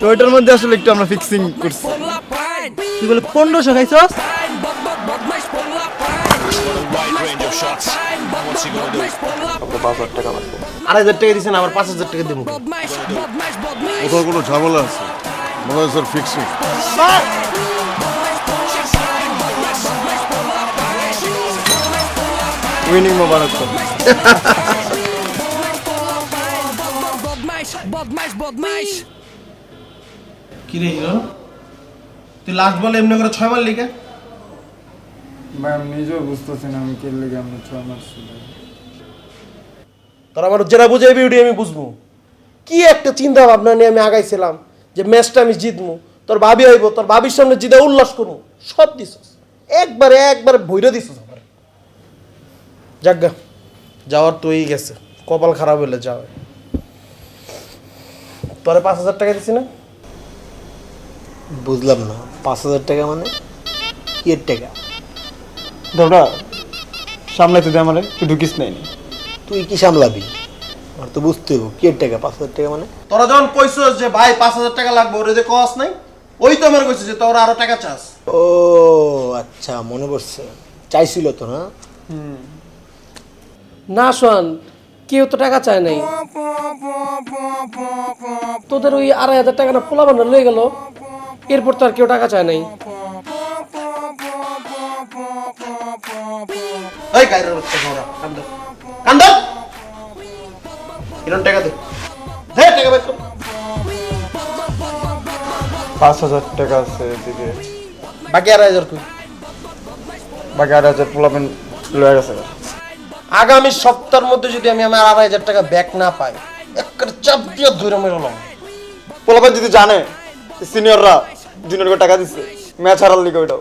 তো ওইটার মধ্যে আসলে একটু আমরা ফিক্সিং করছি। তুই বলে 1500 খাইছস? আপনার 5000 টাকা লাগবে। 2500 টাকা দিছেন, আবার 5000 টাকা দেবো। কোথাও কোনো ঝামেলা আছে মনে হয় স্যার ফিক্সিং। উইনিং মোবারক স্যার। কি রে হিরো, তুই লাস্ট বলে এমনি করে 6 মার লিখে? ভাই আমি নিজেও বুঝতেছি না আমি কে লেগে আমরা 6 মাস ছিল। তোর আমার যেটা বুঝাইবি ওটি আমি বুঝবো। কি একটা চিন্তা ভাবনা নিয়ে আমি আগাইছিলাম যে ম্যাচটা আমি জিতবো, তোর ভাবি হইব, তোর ভাবির সামনে জিতে উল্লাস করবো, সব দিছিস একবারে ভৈরা দিছিস আমার। যাজ্ঞা যাওয়ার তো এই গেছে, কপাল খারাপ হইলে যাওয়া। তোরে 5000 টাকা দিছি না? বুঝলাম না 5000 টাকা মানে কি এর টাকা? দাদা সামলাইতে দে আমারে, তুই ঢুকিস নাই। তুই কি সামলাবি? আর তো বুঝতে হইব কি এর টাকা 5000 টাকা মানে। তোরা যখন কইছস যে ভাই 5000 টাকা লাগবে, ওরে যে কস নাই, ওই তো আমার কইছিস যে তোরা আরো টাকা চাস। ও আচ্ছা মনে পড়ছে, চাইছিল তো না? না শোন, কেউ তো টাকা চায় নাই। তোদের ওই 2500 টাকা না পোলা বান্না লয়ে গেল, এরপর তো আর কেউ টাকা চায় নাই। এই গায়রের বাচ্চা ঘোড়া কান্দ কান্দ, কিরণ টাকা দে, দে টাকা বের কর। 5000 টাকা আছে এদিকে, বাকি 2500 কই? বাকি 8000 পোলাপেন লয়ে গেছে। আগামী সপ্তাহের মধ্যে যদি আমি আমার 2500 টাকা ব্যাক না পাই, একবারে চাপ দিয়ে ধরে মেরলাম। পোলাপেন যদি জানে সিনিয়ররা জুনিয়রকে টাকা দিচ্ছে ম্যাচ হারার লিগে, ওইটাও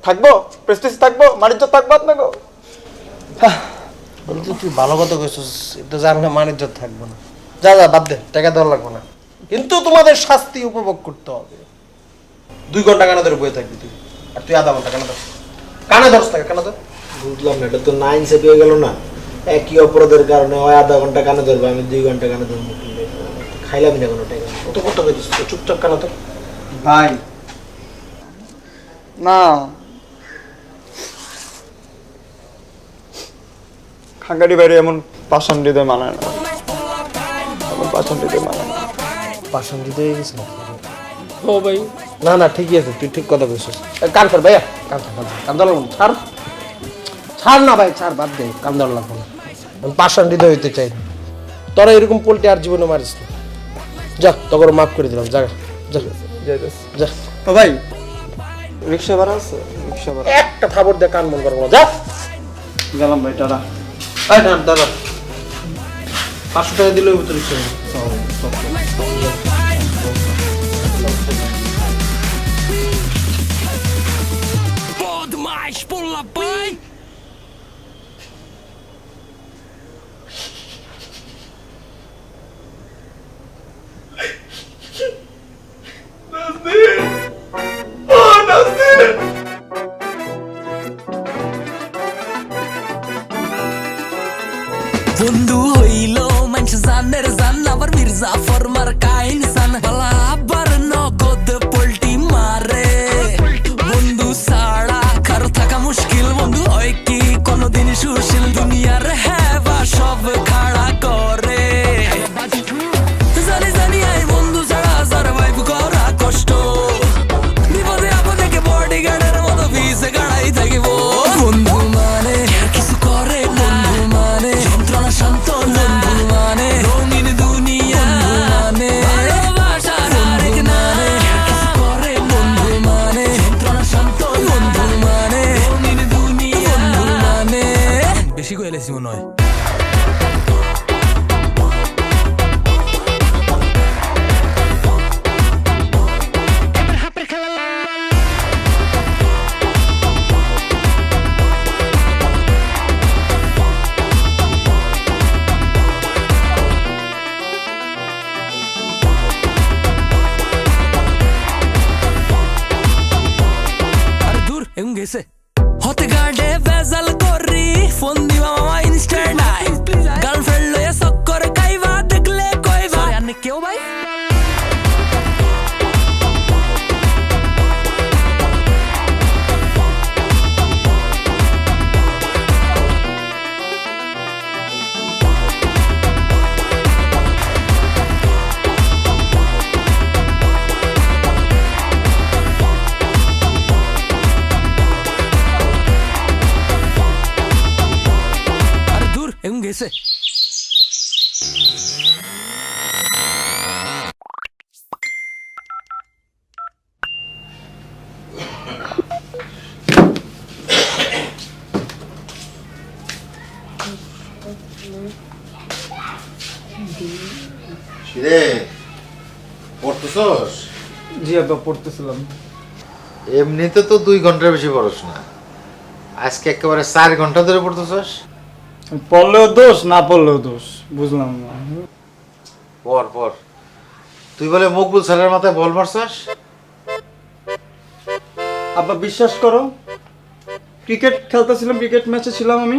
থাকবো, প্রেস্টিজ থাকবো, বাণিজ্য থাকবো আপনাকে। বলতো তুই ভালো কথা কইছিস, এটা জানলে মানিজ্য থাকবে না। যা যা বাদ দে, টাকা দেওয়ার লাগবে না, কিন্তু তোমাদের শাস্তি উপভোগ করতে হবে। 2 ঘন্টা কানে ধরে বয়ে থাকবি তুই, আর তুই আধা ঘন্টা কানে ধর, কানে ধরস টাকা কানে ধর। বুঝলাম না, এটা তো না ইনসাফ হয়ে গেল না। একই অপরাধের কারণে ওই আধা ঘন্টা কানে ধরবে, আমি 2 ঘন্টা কানে ধরবো। খাইলামই না কোনো টাকা। কত কত কইছিস, চুপচাপ কানে ধর। ভাই না, খাঙ্গারি বাইরে এমন পাষাণ্ডিতে মানায় না, এমন পাষাণ্ডিতে মানায় না। পাশন দিতে গেছিস না? ও ভাই, না না ঠিকই আছে, তুই ঠিক কথা কইছিস। কান কর ভাইয়া, কান কর, কান ধর লাগবে, ছাড় ছাড় না ভাই, ছাড়, বাদ দে, কান ধর লাগবে না। আমি পাশান দিতে হইতে চাই না। তোরা এরকম পোল্টে আর জীবনে মারিস না। যা, তোকে মাফ করে দিলাম, যা যা যাইতেছে। যা। ও ভাই রিক্সা ভাড়া আছে? রিক্সা ভাড়া একটা থাবর দিয়ে কান মন করবো না, যা। গেলাম ভাই, টাটা। এই না দাদা, 500 টাকা দিলে ওই ভিতরে চলে। বন্ধু হইল মানুষ জানের জান, আবার মির্জা ফরমার কাইন সান, বালা আবার নগদ পোল্টি মারে। বন্ধু ছাড়া কারো থাকা মুশকিল, বন্ধু হয় কি কোনদিন সুশীল, দুনিয়ার হেবা সব খাড়া করে। জানি জানি আই বন্ধু ছাড়া সারভাইভ করা কষ্ট, বিপদে আপদে কে বডিগার্ডের মতো ভিসে গাড়াই থাকিব। বন্ধু মানে কিছু করে না, বন্ধু মানে যন্ত্রণা শান্ত, বন্ধু মানে রঙিন দুনিয়া, মানে ভালোবাসার আরেক গেছে রে পড়তেছস? জি আব্বা পড়তেছিলাম। এমনিতে তো 2 ঘন্টার বেশি পড়ছ না, আজকে একেবারে 4 ঘন্টা ধরে পড়তেছস। পড়লেও দোষ, না পড়লেও দোষ, বুঝলাম না। পর পর। তুই বলে মকবুল স্যারের মাথায় বল মারছস? আব্বা বিশ্বাস করো, ক্রিকেট খেলতেছিলাম, ক্রিকেট ম্যাচে ছিলাম আমি,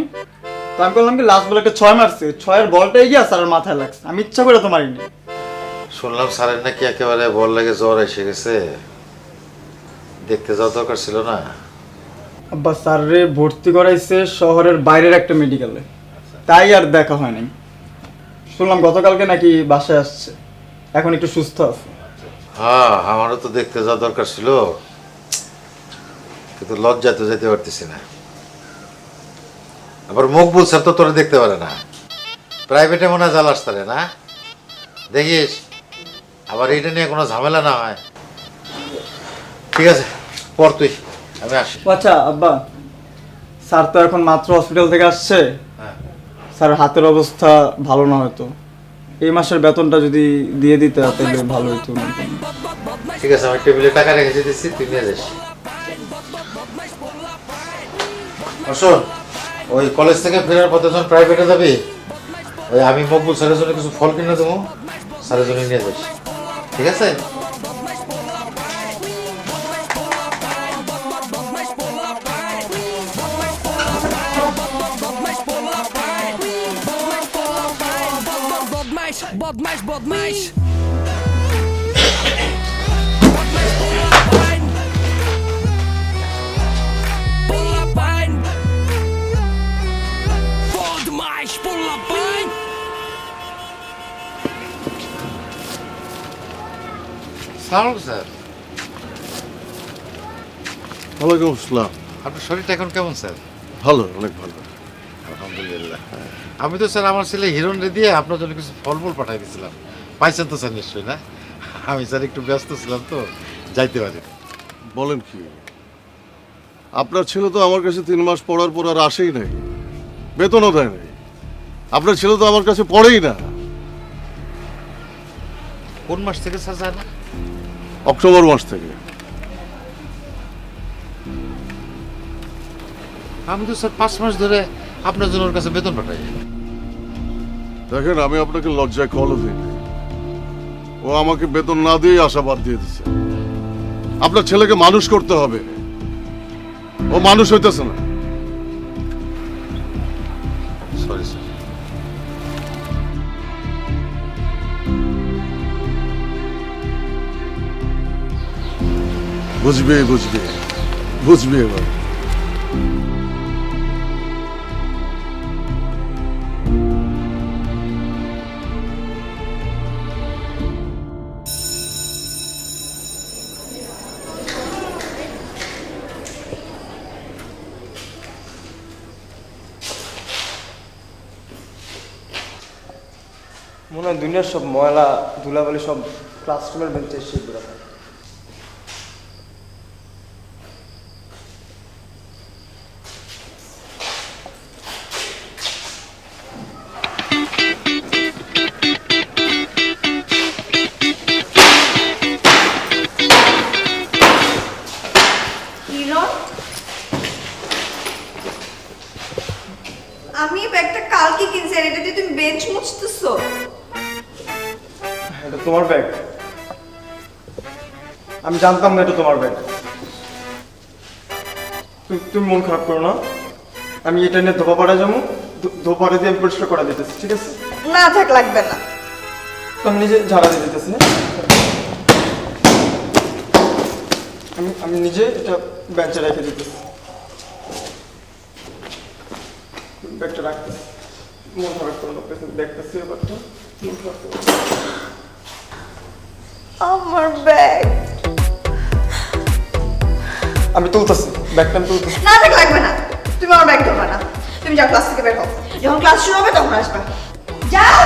তো আমি বললাম কি লাস্ট বলে একটা 6 মারছে, 6-এর বলটাই গিয়ে স্যারের মাথায় লাগছে, আমি ইচ্ছা করে তো মারিনি। শুনলাম স্যারের নাকি একেবারে বল লেগে জ্বর এসে গেছে, দেখতে যাওয়া দরকার ছিল না? আব্বা স্যাররে ভর্তি করাইছে শহরের বাইরের একটা মেডিকেলে, তাই আর দেখা হয় নাই। শুনলাম গতকালকে নাকি বাসায় আসছে, এখন একটু সুস্থ আছে। হ্যাঁ, আমারও তো দেখতে যাওয়া দরকার ছিল, কিন্তু লজ্জায় তো যেতে পারতেছি না। আবার মকবুল স্যার তো তোরা দেখতে পারে না, প্রাইভেটে মনে হয় জ্বালাস তারে না, দেখিস আবার এইটা নিয়ে কোনো ঝামেলা না হয়। ঠিক আছে, পর তুই, আমি আসি। আচ্ছা আব্বা, স্যার তো এখন মাত্র হসপিটাল থেকে আসছে, হ্যাঁ। স্যার হাতের অবস্থা ভালো না হয়তো, এই মাসের বেতনটা যদি দিয়ে দিতে তাহলে ভালো হতো। ঠিক আছে, আমি টেবিলে টাকা রেখে দিচ্ছি, তুই নিয়ে যাস। শোন, ওই কলেজ থেকে ফেরার পথে যখন প্রাইভেটে যাবি, ওই আমি মকবুল স্যারের জন্য কিছু ফল কিনে দেবো, স্যারের জন্য নিয়ে যাস, ঠিক আছে? বদমাইশ বদমাইশ বদমাইশ বদমাইশ পোলাপাইন। সালাম স্যার। ওয়ালাইকুম আসসালাম। আপনার শরীরটা এখন কেমন স্যার? ভালো, অনেক ভালো। আলহামদুলিল্লাহ। আমি তো স্যার আমার ছেলে হিরণ রে দিয়ে আপনার জন্য কিছু ফলমূল পাঠাই দিয়েছিলাম, পাইছেন তো স্যার নিশ্চয়ই? না, আমি স্যার একটু ব্যস্ত ছিলাম তো যাইতে পারি। বলেন কি, আপনার ছেলে তো আমার কাছে 3 মাস পড়ার পর আর আসেই নাই, বেতনও দেয় নাই। আপনার ছেলে তো আমার কাছে পড়েই না। কোন মাস থেকে স্যার যায় না? অক্টোবর মাস থেকে। আমি তো স্যার 5 মাস ধরে আপনার জন্য ওর কাছে বেতন পাঠাই। দেখেন, আমি আপনাকে লজ্জায় কলও দিই, ও আমাকে বেতন না দিয়ে আশাবাদ দিয়ে দিচ্ছে। আপনার ছেলেকে মানুষ করতে হবে, ও মানুষ হইতেছে না। Sorry sir. বুঝবে বুঝবে বুঝবে এবার। মনে হয় দুনিয়ার সব ময়লা ধুলাবালি সব ক্লাসরুমের বেঞ্চে এসে ঘুরে থাকে। আমি ব্যাগটা কালকে কিনছি আর এটা দিয়ে তুমি বেঞ্চ মুছতেছো? এটা তোমার ব্যাগ? আমি জানতাম না এটা তোমার ব্যাগ। তুমি মন খারাপ করো না, আমি এটা নিয়ে ধোপাপাড়া যাবো, ধোপাড়া দিয়ে আমি পরিষ্কার করে দিতেছি, ঠিক আছে? না থাক, লাগবে না। আমি নিজে ঝাড়া দিয়ে দিতেছি। আমি নিজে এটা বেঞ্চে রেখে দিতেছি, ব্যাগটা রাখতেছি। মন খারাপ করো না, দেখতেছি ব্যাগটা। মন খারাপ করো না। আমার ব্যাগ। আমি তুলতেছি ব্যাগটা, আমি তুলতেছি। না থাক, লাগবে না। তুমি আমার ব্যাগ ধরবে না, তুমি যাও ক্লাস থেকে বের হও। যখন ক্লাস শুরু হবে তখন আসবা যাও।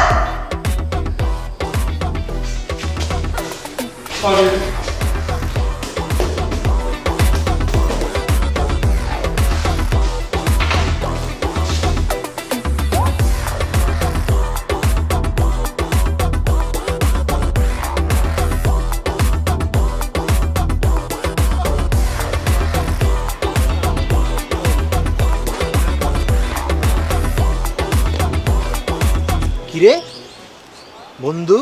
কিরে বন্ধু,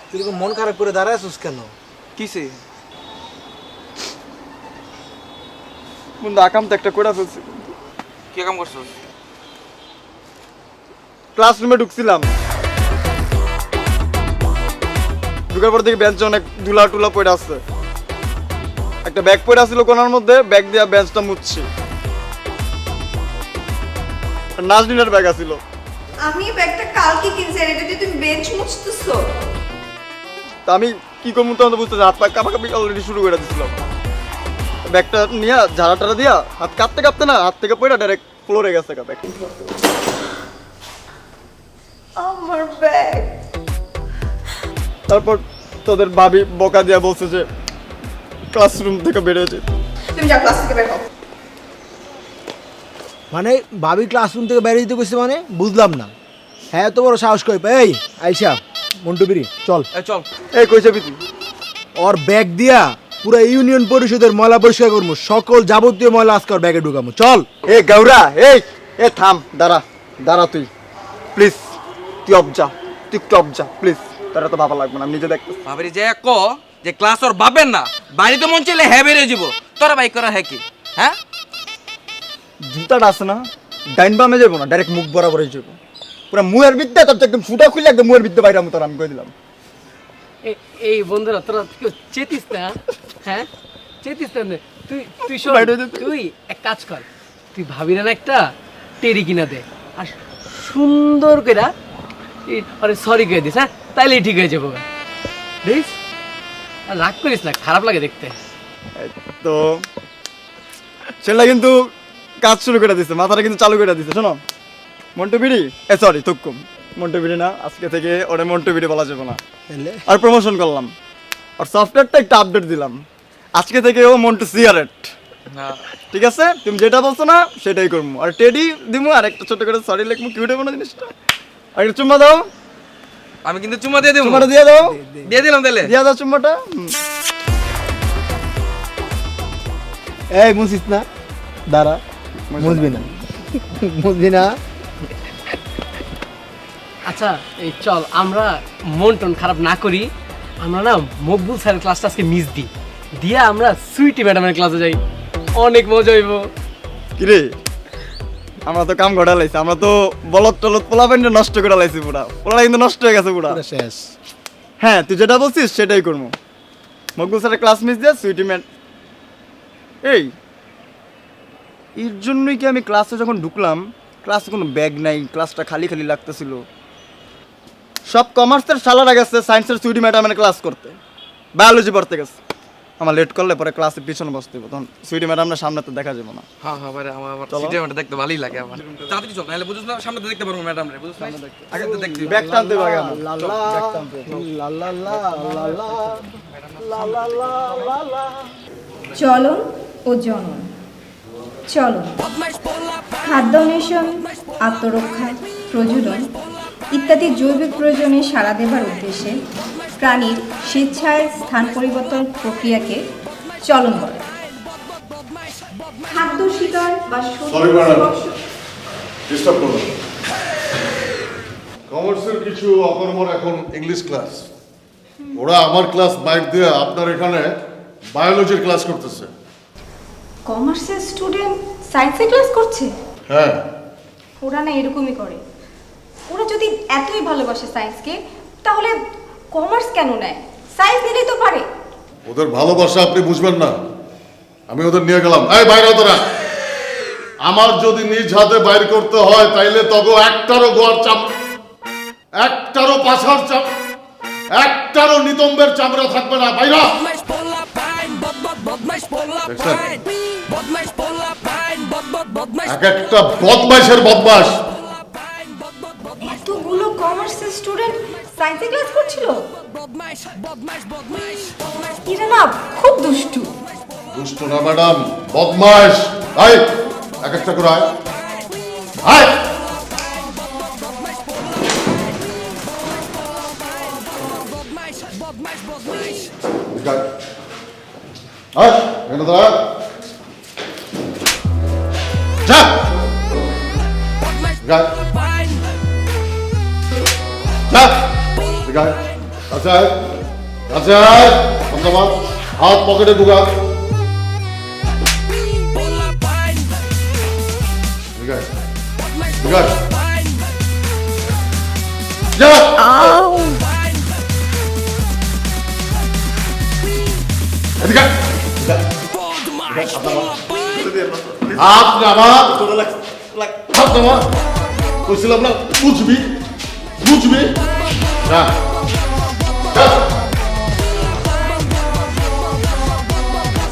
তুই এরকম মন খারাপ করে দাঁড়ায় আছিস কেন? কিসে? বন্ধু আকাম তো একটা করে ফেলছি। কি কাম করছস? ক্লাসরুমে ঢুকছিলাম, ঢুকার পর থেকে বেঞ্চে অনেক ধুলা টুলা পড়ে আছে। একটা ব্যাগ পড়ে আসছিল কোনার মধ্যে, ব্যাগ দিয়ে বেঞ্চটা মুছছি। নাজনীনের ব্যাগ আছিল। আমি ব্যাগটা কালকে কিনছি আর এটা দিয়ে তুমি বেঞ্চ মুছতেছো। তা আমি কি করবো তখন তো বুঝতেছি, হাত পা কাঁপাকাঁপি অলরেডি শুরু করে দিয়েছিলাম। ব্যাগটা নিয়ে ঝাড়া টাড়া দিয়া হাত কাঁপতে কাঁপতে না হাত থেকে পড়ে ডাইরেক্ট ফ্লোরে গেছে ব্যাগ। আমার ব্যাগ। তারপর তোদের ভাবি বকা দিয়া বলছে যে ক্লাসরুম থেকে বেরিয়েছে। তুমি যাও ক্লাস থেকে বের হও। মানে ভাবি ক্লাসরুম থেকে বেরিয়ে দিতে কইছে মানে বুঝলাম না। হ্যাঁ এত বড় সাহস কই পাই? এই আইসা মন্টু বিরি চল। চল। এই কইছে বিতি ওর ব্যাগ দিয়া পুরো ইউনিয়ন পরিষদের ময়লা পরিষ্কার করবো, সকল যাবতীয় ময়লা আজকে ওর ব্যাগে ঢুকাবো। চল। এ গাউরা, এই এ থাম, দাঁড়া দাঁড়া, তুই প্লিজ, তুই অবজা, তুই একটু অবজা প্লিজ। তারা তো ভাবা লাগবে না, আমি নিজে দেখতেছি। ভাবিরি যে ক যে ক্লাস ওর বাবেন না, বাড়িতে মন চাইলে হ্যাঁ বেরিয়ে যাব। তোরা বাইক করা হ্যাঁ কি? হ্যাঁ জুতাটা আছে না, ডাইন বামে যাবো না, ডাইরেক্ট মুখ বরাবরই যাবো। পুরো মুয়ের বিদ্যা তোর তো একদম ফুটা খুলে একদম মুয়ের বিদ্যা বাইরে তোর আমি কই দিলাম। এই বন্ধুরা তোরা কেউ চেতিস না, হ্যাঁ চেতিস না। তুই তুই শোন, বাইরে যেতে। তুই এক কাজ কর, তুই ভাবিরা না একটা টেরি কিনা দে আর সুন্দর করে আরে সরি করে দিস, হ্যাঁ তাইলেই ঠিক হয়ে যাবো। দেখিস আর রাগ করিস না, খারাপ লাগে দেখতে। তো ছেলেটা কিন্তু কাজ শুরু করে দিচ্ছে, মাথাটা কিন্তু চালু করে দিচ্ছে। শোনো মন্টু বিড়ি, সরি তুক্কুম, মন্টু বিড়ি না, আজকে থেকে ওরে মন্টু বিড়ি বলা যাবে না। আর প্রমোশন করলাম, আর সফটওয়্যারটা একটু আপডেট দিলাম, আজকে থেকে ও মন্টু সিগারেট। ঠিক আছে, তুমি যেটা বলছো না সেটাই করবো। আর টেডি দিমু, আর একটা ছোট করে সরি লিখবো, কিউটে কোনো জিনিসটা। আর একটা চুম্মা দাও। আমি কিন্তু চুমা দিয়ে দেবো। চুম্মাটা দিয়ে দাও, দিয়ে দিলাম তাহলে। দিয়ে দাও চুম্মাটা। এই মুছিস না, দাঁড়া, মুছবি না, মুছবি না। আচ্ছা এই চল আমরা মন টন খারাপ না করি, আমরা না মকবুল স্যারের ক্লাসটা আজকে মিস দিই, দিয়ে আমরা সুইটি ম্যাডামের ক্লাসে যাই, অনেক মজা হইব। কিরে আমরা তো কাম ঘটা লাইছি, আমরা তো বলদ টলদ পোলা প্যান্ট নষ্ট করে লাইছি, পুরা পোলা কিন্তু নষ্ট হয়ে গেছে পুরা। শেষ। হ্যাঁ তুই যেটা বলছিস সেটাই করবো। মকবুল স্যারের ক্লাস মিস দিয়ে সুইটি ম্যান। এই এর জন্যই কি আমি ক্লাসে যখন ঢুকলাম, ক্লাসে কোনো ব্যাগ নাই, ক্লাসটা খালি খালি লাগতেছিল। সব কমার্সের শালারা গেছে সায়েন্সের সুইটি ম্যাডামের ক্লাস করতে, বায়োলজি পড়তে গেছে। আমার লেট করলে পরে ক্লাসের পিছনে বসতে হবে, তখন সুইটি ম্যাডামের সামনে তো দেখা যাবে না। হ্যাঁ হ্যাঁ ভাই, আমার চলো। সিটি ম্যাডাম দেখতে ভালোই লাগে আমার। তাড়াতাড়ি চল, নাহলে বুঝছ না সামনে তো দেখতে পারবো ম্যাডাম রে, বুঝছ না? আগে তো দেখতে ব্যাগ টানতে হবে আগে আমার। লা চল, লা ব্যাগ টানতে হবে। লা লা লা লা লা লা লা লা লা লা। চলন ও জনন। চলন খাদ্য অন্বেষণ, আত্মরক্ষা, প্রজনন ইত্যাদি জৈবিক প্রয়োজনে সাড়া দেবার উদ্দেশ্যে প্রাণীর স্বেচ্ছায় স্থান পরিবর্তন প্রক্রিয়াকে চলন বলে। খাদ্য শিকার বা Sorry, madam. ডিস্টার্ব করুন। কমার্সের কিছু অকর্মর এখন ইংলিশ ক্লাস, ওরা আমার ক্লাস বাইক দিয়ে আপনার এখানে বায়োলজির ক্লাস করতেছে। কমার্সের স্টুডেন্ট সায়েন্সের ক্লাস করছে? হ্যাঁ, ওরা না এরকমই করে। ওরা যদি এতই ভালোবাসে সায়েন্সকে তাহলে কমার্স কেন নেয়? সায়েন্স নিলেই তো পারে। ওদের ভালোবাসা আপনি বুঝবেন না, আমি ওদের নিয়ে গেলাম। এই বাইরে তোরা, আমার যদি নিজ হাতে বাইর করতে হয় তাইলে তবে একটারও গোয়ার চাপ, একটারও পাছার চাপ, একটারও নিতম্বের চামড়া থাকবে না। বাইরা বদমাইশ পোলা পাইন, বদমাইশ পোলা দেখছেন? পাইন, বদমাইশ পোলা পাইন, এক একটা বদমাইশের বদমাস। এতগুলো কমার্সের স্টুডেন্ট সায়েন্সে ক্লাস করছিল, এরা না খুব দুষ্টু। দুষ্ট না ম্যাডাম, বদমাস। আয় এক একটা করে আয় আয়। আয় এখানে দাঁড়া। যা যা যা। আচ্ছা আচ্ছা, হাত পকেটে ঢুকা। যা। এদিকে আয়। হাত নামা, হাত নামা। বলছিলাম না বুঝবি, বুঝবি। যা যা।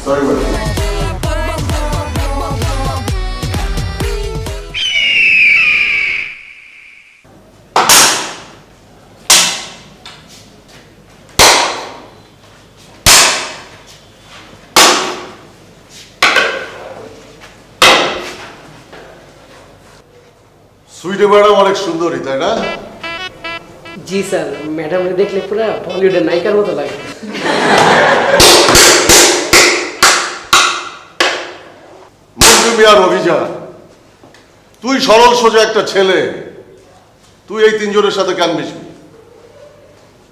Sorry madam. সুইটে ম্যাডাম অনেক সুন্দরী, তাই না? জি স্যার, ম্যাডামকে দেখলে পুরো বলিউডের নায়িকার মতো লাগে। মঞ্জু মিয়ার অভিযান, তুই সরল সোজা একটা ছেলে, তুই এই তিনজনের সাথে কেন মিশবি?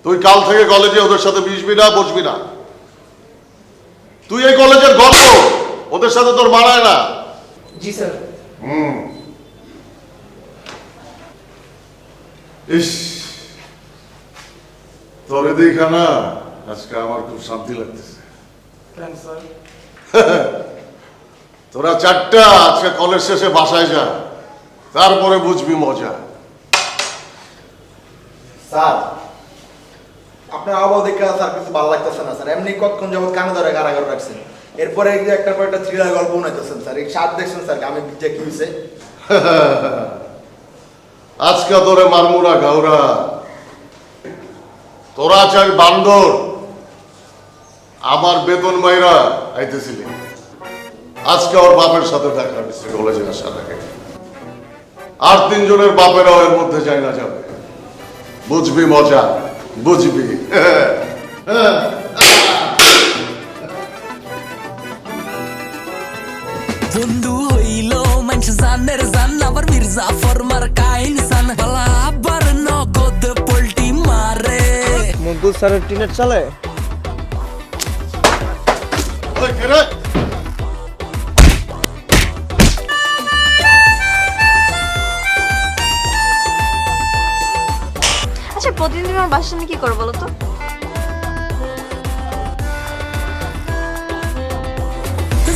তুই কাল থেকে কলেজে ওদের সাথে মিশবি না, বসবি না। তুই এই কলেজের গর্ব, ওদের সাথে তোর মানায় না। জি স্যার। ইস, তোরে দেখা না আজকে আমার খুব শান্তি লাগতেছে। তোরা চারটা আজকে কলেজ শেষে বাসায় যা, তারপরে বুঝবি মজা। স্যার আপনার আবহাওয়া দেখে স্যার কিছু ভালো লাগতেছে না স্যার। এমনি কতক্ষণ যাবত কানে ধরে কারাগার রাখছেন, এরপরে এই যে একটার পর একটা থ্রিলার গল্প বানাইতেছেন স্যার। এই সাত দেখছেন স্যার আমি যে কি হয়েছে। আজকে তোরে মারমুরা গাউরা, তোরা চাই বান্দর আমার বেতন মাইরা আইতেছিলি। আজকে ওর বাপের সাথে দেখা হয়েছে কলেজে আসার আগে। আর তিনজনের বাপেরাও এর মধ্যে যায় না যাবে, বুঝবি মজা, বুঝবি। বন্ধু হইল মানুষ জানের জান আবার মির্জা ফরমার কাইনসান বালা আবার নগদ পোল্টি মারে। মন্টু স্যারের টিনের চলে। ওই কে রে? আচ্ছা প্রতিদিন আমার বাসার সামনে কি করো বলো তো?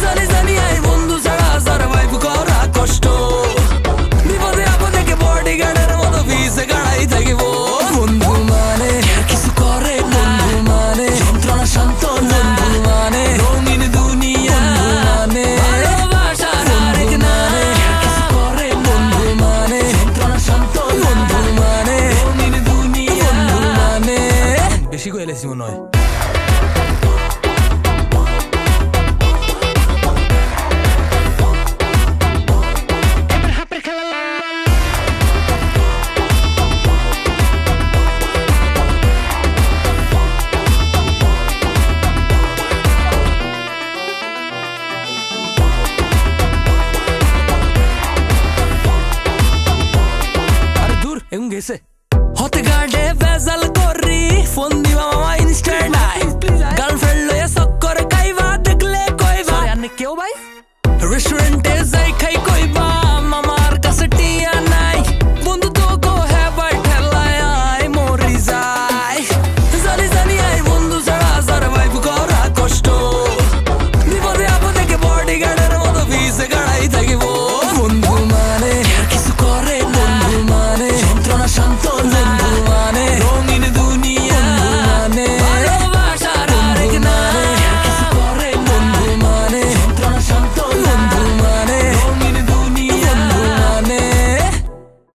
জানি জানি আই বন্ধু ছাড়া সারভাইভ করা কষ্ট, বিপদে আপদে কে বডিগার্ডের মতো পিছে গাড়াই থাকিব। বন্ধু মানে কিছু করে বন্ধু মানে যন্ত্রণা শান্ত বন্ধু মানে রঙিন দুনিয়া মানে ভালোবাসার আরেক নামে কিছু করে বন্ধু মানে যন্ত্রণা শান্ত বন্ধু মানে রঙিন দুনিয়া মানে। বেশি কইলেছি মনে হয়। গেছে হতে গার্ডে ভেজাল করি ফোন দিবা মামা ইনস্ট্যান্ট গার্লফ্রেন্ড লয়ে চক্কর খাইবা দেখলে কইবা আনে কেউ ভাই রেস্টুরেন্টে যাই খাই কইবা